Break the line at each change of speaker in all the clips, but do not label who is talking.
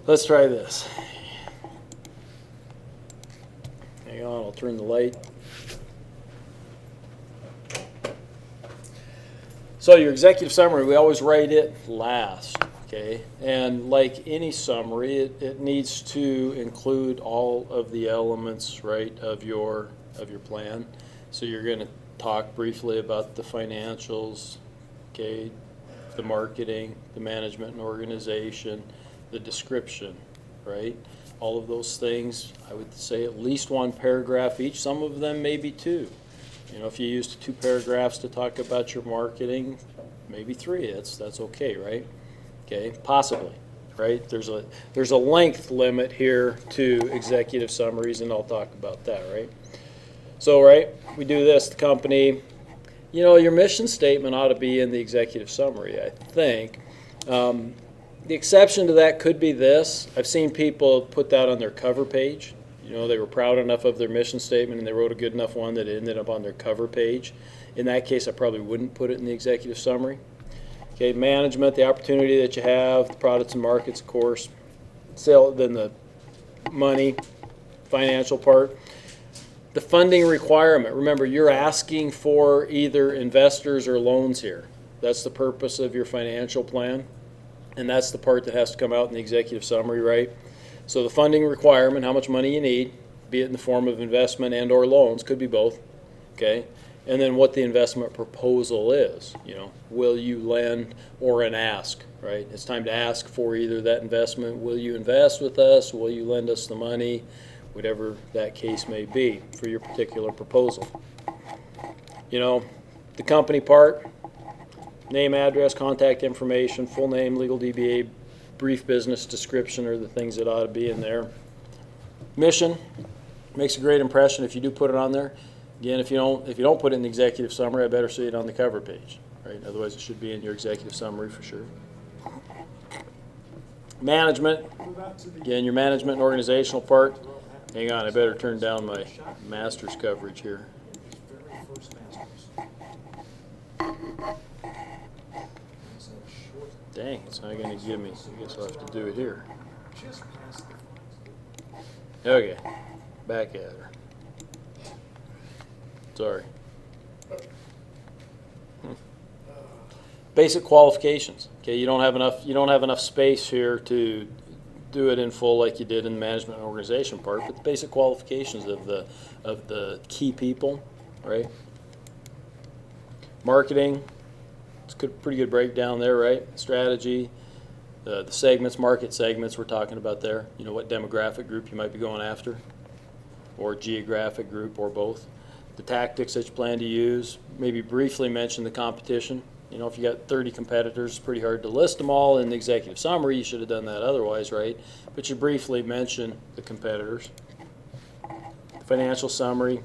Let's try this. Hang on, I'll turn the light. So your executive summary, we always write it last, okay? And like any summary, it needs to include all of the elements, right, of your plan. So you're going to talk briefly about the financials, okay, the marketing, the management and organization, the description, right? All of those things, I would say at least one paragraph each. Some of them maybe two. You know, if you used 2 paragraphs to talk about your marketing, maybe 3. That's okay, right? Okay, possibly, right? There's a length limit here to executive summaries, and I'll talk about that, right? So, right, we do this. The company, you know, your mission statement ought to be in the executive summary, I think. The exception to that could be this. I've seen people put that on their cover page. You know, they were proud enough of their mission statement and they wrote a good enough one that it ended up on their cover page. In that case, I probably wouldn't put it in the executive summary. Okay, management, the opportunity that you have, the products and markets, of course. Then the money, financial part. The funding requirement. Remember, you're asking for either investors or loans here. That's the purpose of your financial plan. And that's the part that has to come out in the executive summary, right? So the funding requirement, how much money you need, be it in the form of investment and or loans, could be both, okay? And then what the investment proposal is, you know, will you lend or an ask, right? It's time to ask for either that investment, will you invest with us, will you lend us the money, whatever that case may be for your particular proposal. You know, the company part, name, address, contact information, full name, legal DBA, brief business description are the things that ought to be in there. Mission makes a great impression if you do put it on there. Again, if you don't put it in the executive summary, I better see it on the cover page, right? Otherwise, it should be in your executive summary for sure. Management, again, your management and organizational part. Hang on, I better turn down my master's coverage here. Dang, it's not going to give me. I guess I'll have to do it here. Okay, back at her. Sorry. Basic qualifications. Okay, you don't have enough space here to do it in full like you did in the management and organization part, but the basic qualifications of the key people, right? Marketing. It's a pretty good breakdown there, right? Strategy, the segments, market segments we're talking about there. You know what demographic group you might be going after, or geographic group, or both. The tactics that you plan to use. Maybe briefly mention the competition. You know, if you got 30 competitors, it's pretty hard to list them all in the executive summary. You should have done that otherwise, right? But you briefly mention the competitors. The financial summary.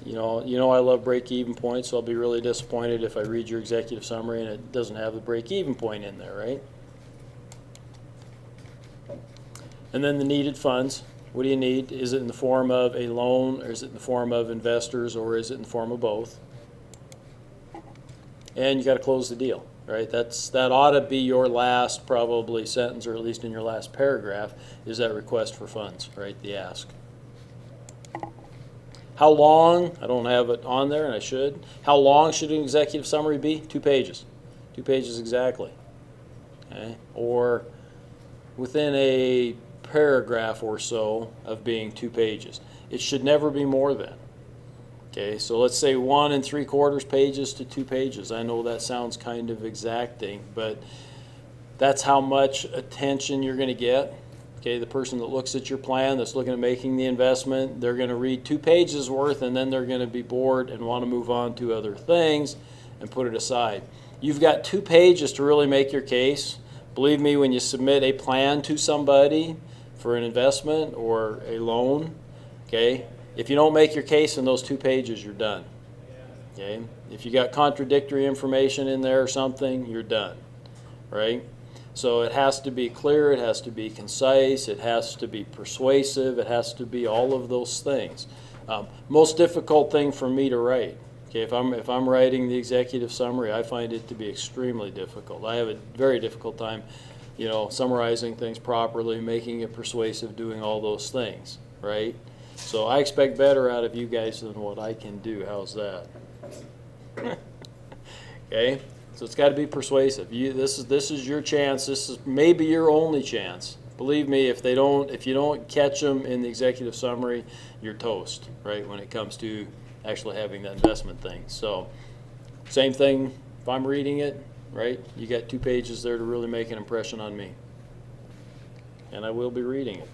You know I love break-even points, so I'll be really disappointed if I read your executive summary and it doesn't have the break-even point in there, right? And then the needed funds. What do you need? Is it in the form of a loan, or is it in the form of investors, or is it in the form of both? And you got to close the deal, right? That ought to be your last probably sentence, or at least in your last paragraph, is that request for funds, right? The ask. How long? I don't have it on there, and I should. How long should an executive summary be? 2 pages. 2 pages exactly. Okay? Or within a paragraph or so of being 2 pages. It should never be more than. Okay, so let's say 1 3/4 pages to 2 pages. I know that sounds kind of exacting, but that's how much attention you're going to get. Okay, the person that looks at your plan, that's looking at making the investment, they're going to read 2 pages worth, and then they're going to be bored and want to move on to other things and put it aside. You've got 2 pages to really make your case. Believe me, when you submit a plan to somebody for an investment or a loan, okay, if you don't make your case in those 2 pages, you're done. Okay, if you got contradictory information in there or something, you're done, right? So it has to be clear, it has to be concise, it has to be persuasive, it has to be all of those things. Most difficult thing for me to write. Okay, if I'm writing the executive summary, I find it to be extremely difficult. I have a very difficult time you know, summarizing things properly, making it persuasive, doing all those things, right? So I expect better out of you guys than what I can do. How's that? Okay, so it's got to be persuasive. This is your chance. This is maybe your only chance. Believe me, if you don't catch them in the executive summary, you're toast, right? When it comes to actually having that investment thing. So, same thing. If I'm reading it, right? You got 2 pages there to really make an impression on me, and I will be reading it.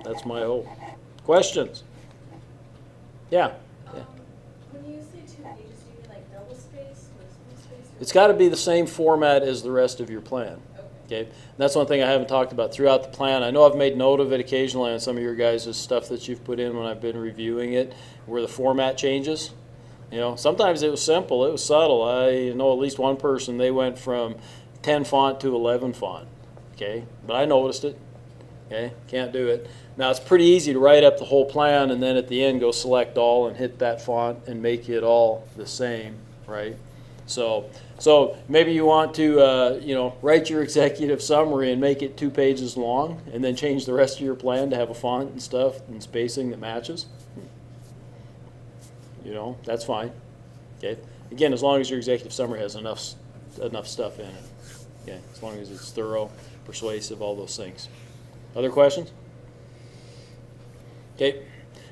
That's my hope. Questions? Yeah.
When you say 2 pages, do you mean like double space or single space?
It's got to be the same format as the rest of your plan. Okay. And that's one thing I haven't talked about throughout the plan. I know I've made note of it occasionally on some of your guys' stuff that you've put in when I've been reviewing it, where the format changes. You know, sometimes it was simple, it was subtle. I know at least one person, they went from 10 font to 11 font. Okay, but I noticed it. Okay, can't do it. Now it's pretty easy to write up the whole plan and then at the end go select all and hit that font and make it all the same, right? So maybe you want to, write your executive summary and make it 2 pages long, and then change the rest of your plan to have a font and stuff and spacing that matches. You know, that's fine. Okay. Again, as long as your executive summary has enough stuff in it. Okay. As long as it's thorough, persuasive, all those things. Other questions? Okay.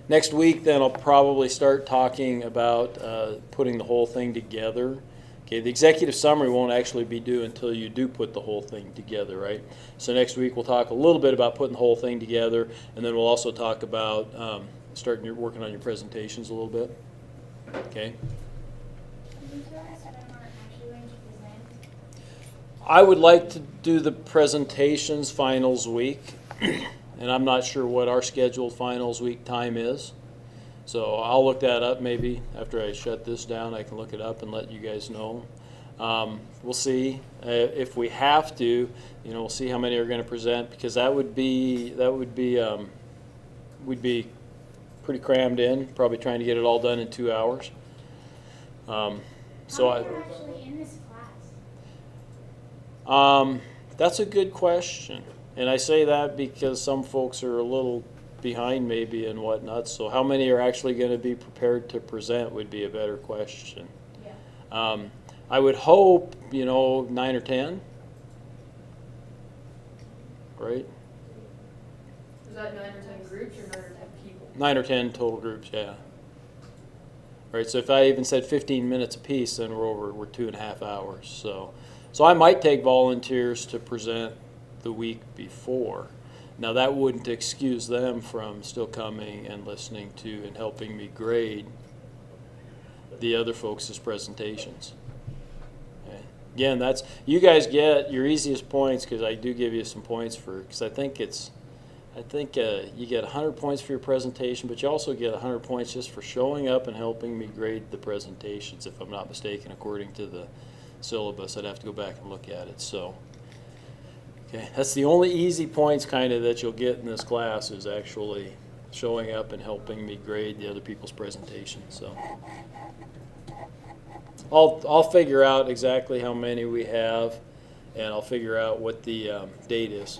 Next week, then I'll probably start talking about putting the whole thing together. Okay, the executive summary won't actually be due until you do put the whole thing together, right? So next week we'll talk a little bit about putting the whole thing together, and then we'll also talk about working on your presentations a little bit. Okay.
Can you tell us when we're actually going to present?
I would like to do the presentations finals week, and I'm not sure what our scheduled finals week time is. So I'll look that up maybe after I shut this down. I can look it up and let you guys know. We'll see if we have to. We'll see how many are going to present, because we'd be pretty crammed in, probably trying to get it all done in 2 hours.
How many are actually in this class?
That's a good question, and I say that because some folks are a little behind maybe and whatnot. So how many are actually going to be prepared to present would be a better question.
Yeah.
I would hope 9 or 10, right?
Is that 9 or 10 groups or 9 or 10 people?
9 or 10 total groups, yeah. Right. So if I even said 15 minutes apiece, then we're 2.5 hours. So I might take volunteers to present the week before. Now, that wouldn't excuse them from still coming and listening to and helping me grade the other folks' presentations. Okay. Again, you guys get your easiest points, because I do give you some points because I think you get 100 points for your presentation, but you also get 100 points just for showing up and helping me grade the presentations, if I'm not mistaken, according to the syllabus. I'd have to go back and look at it. So. Okay, that's the only easy points kind of that you'll get in this class, is actually showing up and helping me grade the other people's presentations. So I'll figure out exactly how many we have, and I'll figure out what the date is.